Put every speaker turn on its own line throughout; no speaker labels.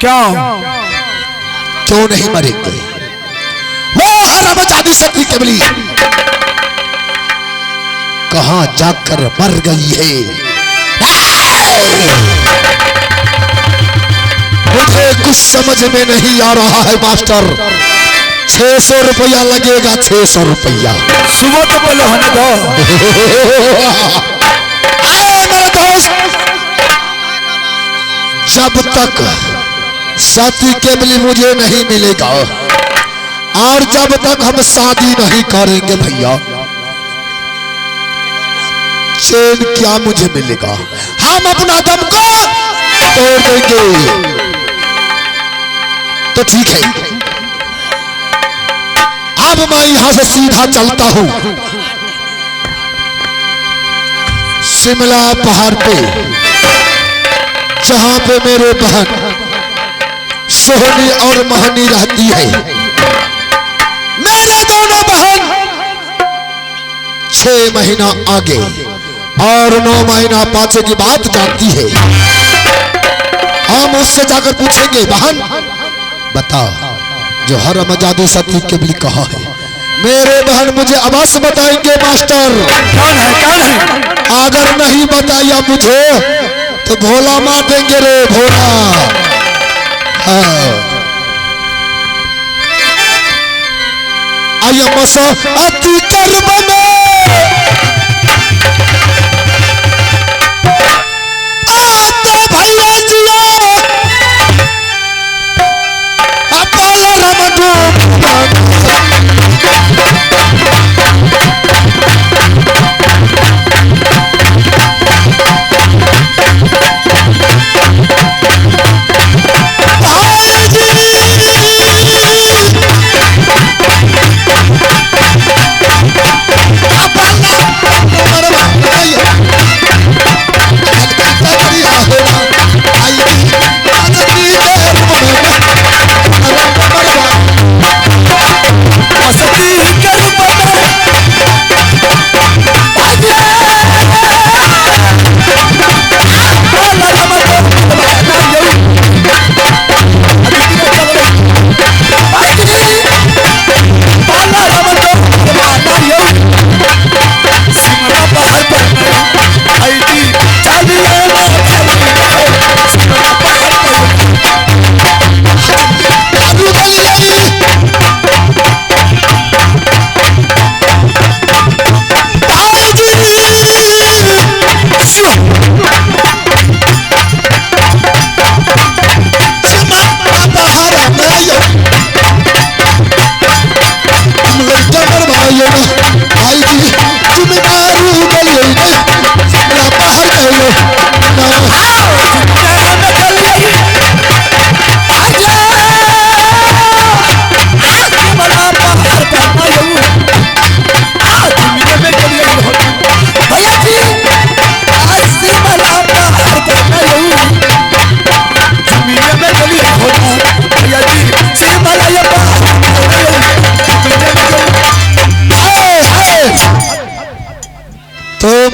क्या
क्यों नहीं मरेंगे? वो हरमजादी सती केवली कहां जाकर मर गई है? मुझे कुछ समझ में नहीं आ रहा है मास्टर। 600 रुपया लगेगा, 600 रुपया।
सुबह तो बोलो होने दो।
मेरे दोस्त, जब तक सती केवली मुझे नहीं मिलेगा और जब तक हम शादी नहीं करेंगे भैया, चैन क्या मुझे मिलेगा? हम अपना दम को तोड़ देंगे। तो ठीक है, अब मैं यहां से सीधा चलता हूं शिमला पहाड़ पे, जहां पे मेरे बहन सोहनी और मोहनी रहती है। मेरे दोनों बहन 6 महीना आगे और 9 महीना पाछे की बात जानती है। हम उससे जाकर पूछेंगे, बहन बताओ, जो हरमजादी सती केवली कहा है? मेरे बहन मुझे अवश्य बताएंगे मास्टर।
कौन है, कौन है?
अगर नहीं बताया मुझे तो भोला मार देंगे रे, भोला। हाँ, आइए मसो अति कर्म में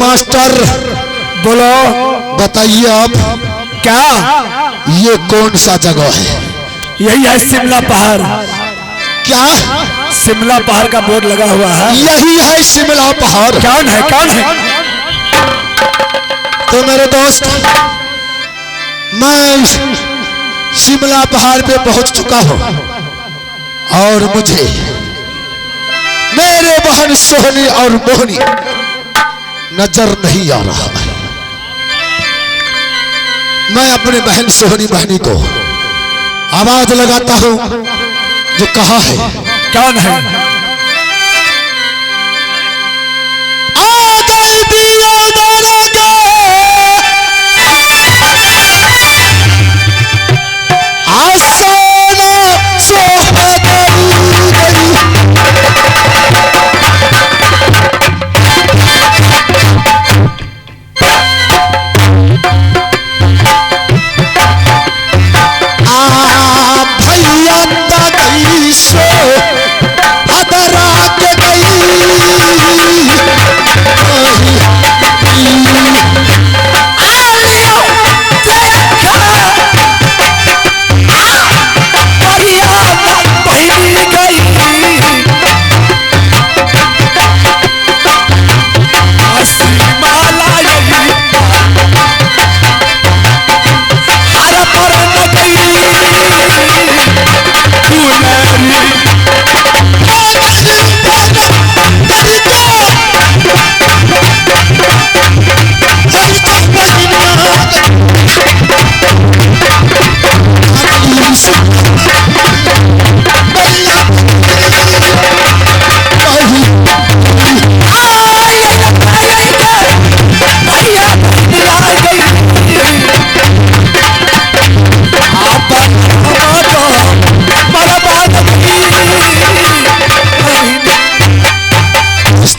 मास्टर
बोलो,
बताइए आप,
क्या
ये कौन सा जगह है?
यही है शिमला पहाड़।
क्या
शिमला पहाड़ का बोर्ड लगा हुआ है?
यही है शिमला पहाड़।
कौन है, कौन है?
तो मेरे दोस्त, मैं शिमला पहाड़ पे पहुंच चुका हूं और मुझे मेरे बहन सोहनी और मोहनी नजर नहीं आ रहा है। मैं अपने बहन सोहनी बहनी को आवाज लगाता हूं, जो कहा है।
कौन है?
आ गई दिया दरगा, आसाना सोहनी गई।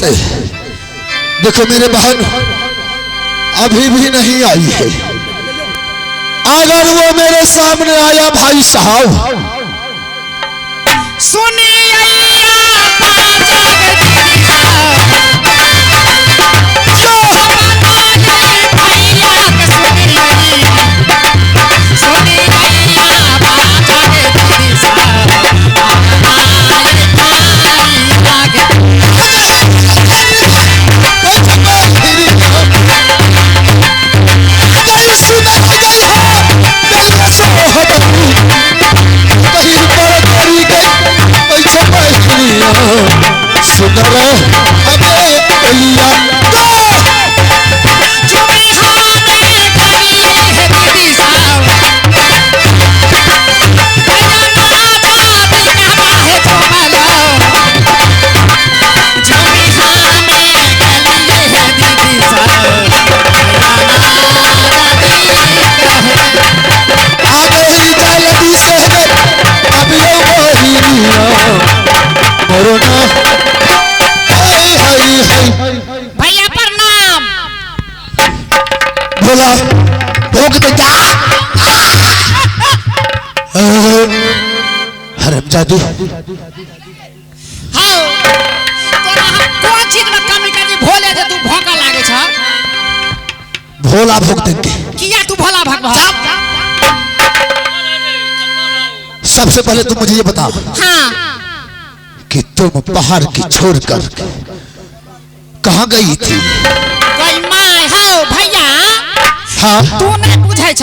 बात है, देखो मेरे बहन अभी भी नहीं आई है। अगर वो मेरे सामने आया भाई साहब,
भैया प्रणाम।
बोला भोग दे जा। हरमजादी
हाँ तोरा हम कौन चीज में कमी करी भोले जे तू भोका लागे छ?
भोला भोग देंगे।
किया तू भोला भगवा?
सबसे पहले तुम मुझे ये बता
हाँ
कि तुम पहाड़ की छोड़कर कहाँ गई थी?
कोई माय हो भैया।
हाँ
तू नहीं बुझे छ?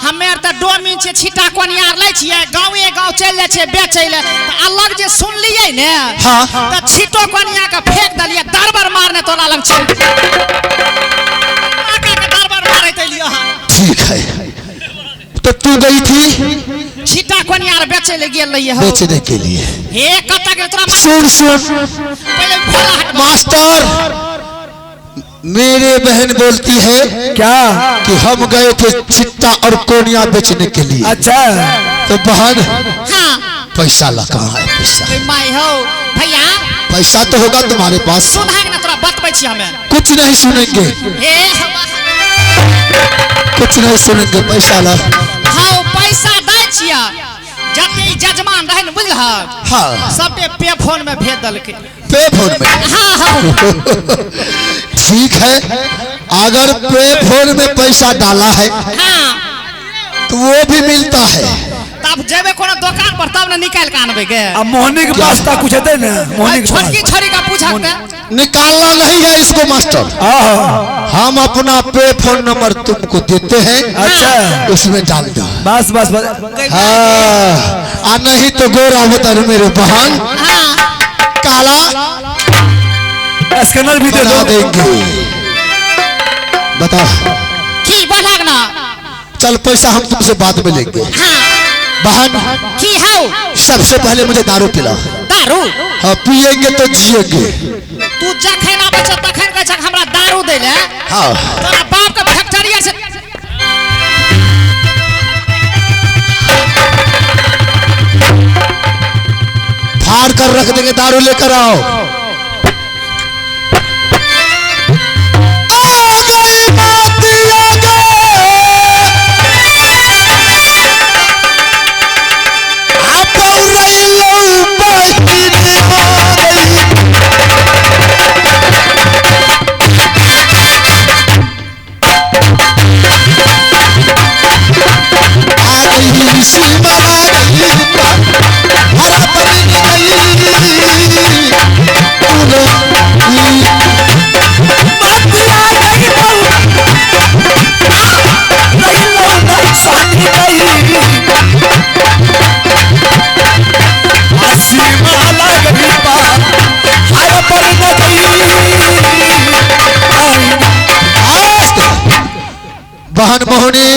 हमें तो डोमिन से छिटा कोनियार ले छिए, गांवे गांव चल जाए छे बेचे ले, तो अलग जे सुन लिए ने
हाँ
तो छिटो कोनिया का फेंक दलिए, दरबार मारने तोरा लग छे। आका के दरबार मारे ते लियो।
ठीक है, तो तू गई थी
छिटा कोनियार बेचे ले गेल रही हो।
बेचने के लिए।
हे कता के तोरा
सुन सुन
पहले भोला हट
मास्टर, मेरे बहन बोलती है
क्या?
कि हम गए थे चिट्टा और कोनिया बेचने के लिए।
अच्छा
तो बहन
हाँ
पैसा ला, कहाँ है पैसा?
कोई माय हो भैया।
पैसा तो होगा तुम्हारे पास।
सुन है ना तोरा बतबै छी हमें।
कुछ नहीं सुनेंगे,
हे
कुछ नहीं सुनेंगे, पैसा ला।
हाँ पैसा दै छिया, जते जजमान रहे न बुझलह
हाँ
सबे पे फोन में भेज दलके।
पे फोन में?
हाँ हाँ
ठीक है, अगर पे फोन में पैसा डाला है
हाँ
तो वो भी मिलता है।
तब जेबे कोनो दुकान पर तब न निकाल के आनबे के।
अब मोहनी के पास ता कुछ है ना? मोहनी के
छोटकी
पास
छोरी का पूछते
निकालना नहीं है इसको मास्टर। हम अपना पे फोन नंबर तुमको देते हैं,
अच्छा
उसमें डाल दो।
बस बस बस।
हाँ, नहीं तो गोरा बता मेरे बहन
हाँ
काला
स्कैनर भी दे
बना
दो।
देंगे। बताओ
की बोलग ना?
चल पैसा हम तुमसे बाद में लेंगे।
हाँ
बहन
की हो?
सबसे पहले मुझे दारू पिला।
दारू?
हाँ पिएंगे तो जिएंगे।
तू जखन आबे छ तखन कह छ हमरा दारू दे ले।
हाँ
तोरा बाप के फैक्ट्री से
फाड़ कर रख देंगे, दारू लेकर आओ। बहन मोहनी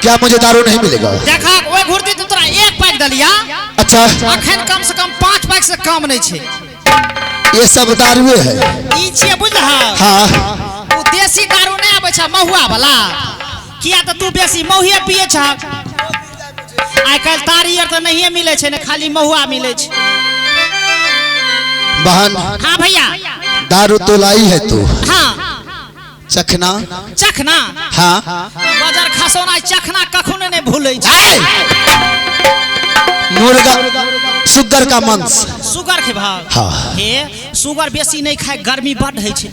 क्या मुझे दारू नहीं मिलेगा?
देखा ओए घुरती तो तोरा एक पैक दलिया।
अच्छा
अखन कम से कम 5 पैक से कम नहीं छे।
ये सब दारुए है?
ई छे बुझलह?
हाँ
उ देसी दारू नहीं आबे छ महुआ वाला। किया तो तू बेसी महुए पिए छ। आइ काल तारी आर तो नहीं मिले छे ने, खाली महुआ मिले छे।
बहन
हाँ भैया
दारू तो लाई है तू,
हाँ
चखना।
चखना
हाँ
बाजार खसौना चखना कखनो नहीं भूले
मुर्गा सुगर का मांस।
सुगर के भाव
हाँ।
हे सुगर बेसी नहीं खाए, गर्मी बढ़ है छे।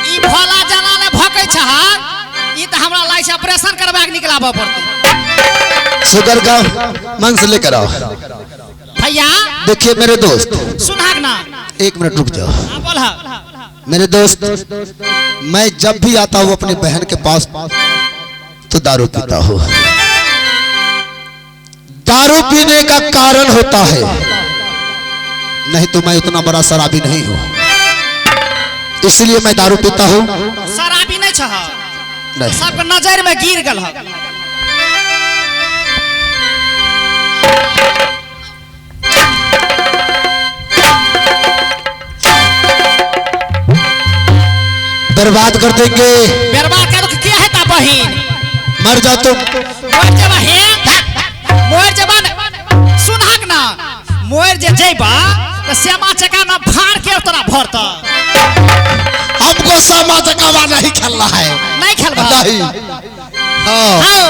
ई भोला जलाले भकै छ, ई त हमरा लाइ छै ऑपरेशन करबा के निकलाबो पड़ते।
शुगर का मांस लेकर आओ।
भैया
देखिए मेरे दोस्त,
सुनाग ना,
1 मिनट रुक जाओ।
हाँ बोल।
मेरे दोस्त, मैं जब भी आता हूँ अपनी बहन के पास तो दारू पीता हूँ। दारू पीने का कारण होता है, नहीं तो मैं उतना बड़ा शराबी नहीं हूँ, इसलिए मैं दारू पीता हूँ।
शराबी नहीं छ,
नहीं।
सबके नजर में गिर गल है।
बर्बाद कर देंगे।
बर्बाद कर क्या है ता बहिन,
मर जा तुम।
मोर जबा है, मोर जबा सुनहक ना, मोर जे जेबा त श्यामा चका ना फाड़ के तोरा भरता।
हमको सामा चकावा नहीं खेलना है।
नहीं खेलबा
नहीं। हाँ
आओ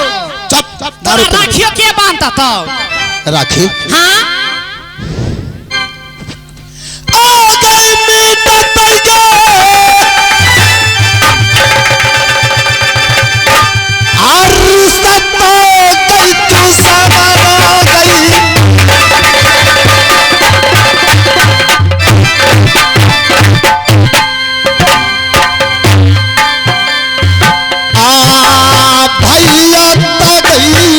चुप।
तोरा राखियो के बांधता तो
राखी।
हां
आ गई मीठा तलगे, और सतो गई तू सवारा गई। भैया तो गई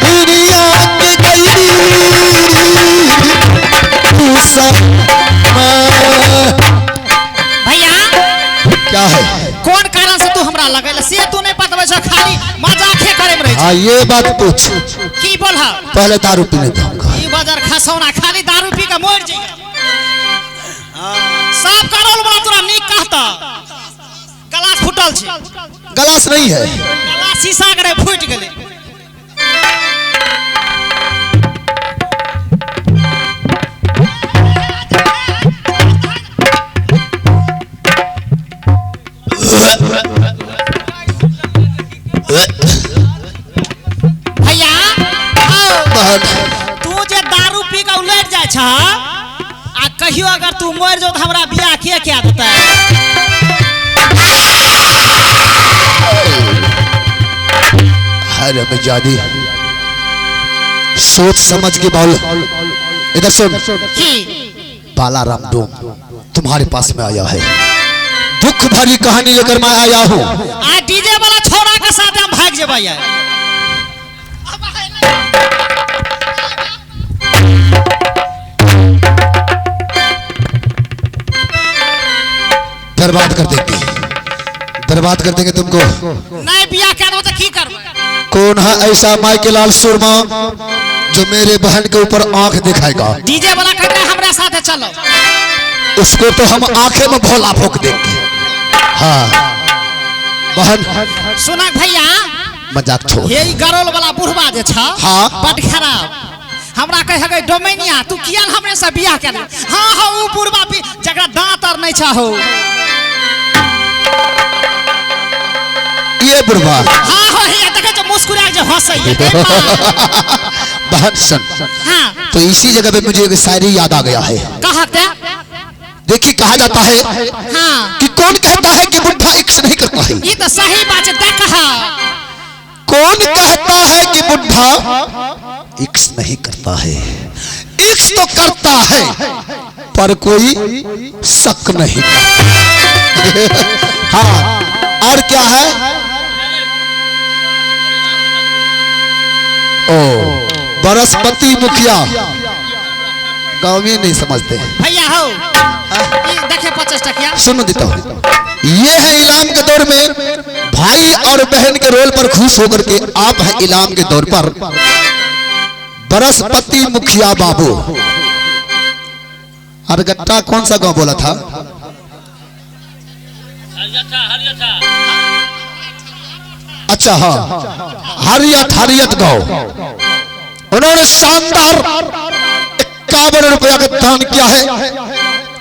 दुनिया के गई तू सब।
भैया
क्या है?
कौन कारण से तू हमरा लगल से तू नहीं पतबै छ, खाली मजाके करे में रह छ।
हाँ ये बात पूछ।
की बोल हा?
पहले दारू पीने दूंगा।
ई बाजार खसौना खाली दारू पी के मर जाई। सब करोल बड़ा तोरा नीक कहता, गलास फुटल छै।
गलास नहीं है,
गलास शीशा करे फुट गेले। भैया
बहन
तू जे दारू पी के उलट जाय छ, आ कहियो अगर तू मर जाओ तो हमरा बियाह के क्या देता है?
अरे बेजादी, सोच समझ के बोल। इधर सुन,
की
बाला राम डोम तुम्हारे पास में आया है, दुख भरी कहानी लेकर मैं आया हूँ।
आ डीजे वाला छोड़ा के साथ हम भाग जेबै यार।
बर्बाद कर देंगे, बर्बाद कर देंगे तुमको।
नहीं बियाह करबो तो की करबै?
कौन है ऐसा माइके लाल सुरमा जो मेरे बहन के ऊपर आंख दिखाएगा?
डीजे वाला कहता है हमरा साथ चलो।
उसको तो हम आंखें में भोला भोंक देंगे। हाँ बहन
सुना भैया,
मजाक छोड़।
ये गरोल वाला बुढ़वा जे छ,
हाँ।
बड खराब। हमरा कहे गई डोमेनिया तू किया हमरे से बियाह कर? हाँ हाँ ऊ बुढ़वा भी जकरा दांत और नहीं छ हो।
ये बुढ़वा।
हाँ हाँ ये देखे जो मुस्कुरा जो हंसै है।
बहन सुन,
हाँ
तो इसी जगह पे मुझे एक शायरी याद आ गया है।
कहते
देखिए कहा जाता है
हाँ
कि कौन कहता है कि बुढ़ा इक्स नहीं करता है?
ये तो सही बात है। देख
कौन कहता है कि बुढ़ा इक्स नहीं करता है? इक्स तो करता है पर कोई शक नहीं। हाँ और क्या है? ओ बरसपति मुखिया गाँव में नहीं समझते
भैया हो। ये देखे 50 टकिया
सुन देता हूँ। ये है इलाम के दौर में भाई और बहन के रोल पर खुश होकर के आप हैं इलाम के दौर पर बरसपति मुखिया बाबू। हरगट्टा कौन सा गांव बोला था? अच्छा हाँ, हरियत हरियत गाँव, उन्होंने शानदार 51 रुपया का दान किया है।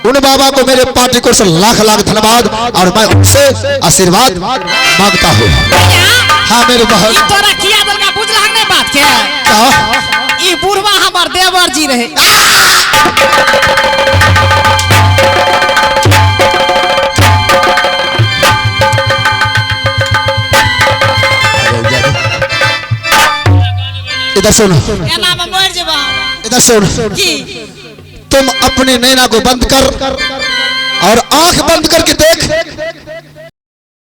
उन बाबा को मेरे पार्टी को से लाख लाख धन्यवाद और मैं उनसे आशीर्वाद मांगता हूँ। हाँ मेरे बहन,
ई तोरा किया दल का बुझला नहीं बात के
क्या
ई बुढ़वा हमार देवर जी रहे।
इधर सुन,
ए नाम मोर जबा
इधर सुन,
की
तुम अपनी नैना को बंद कर और आंख बंद करके देख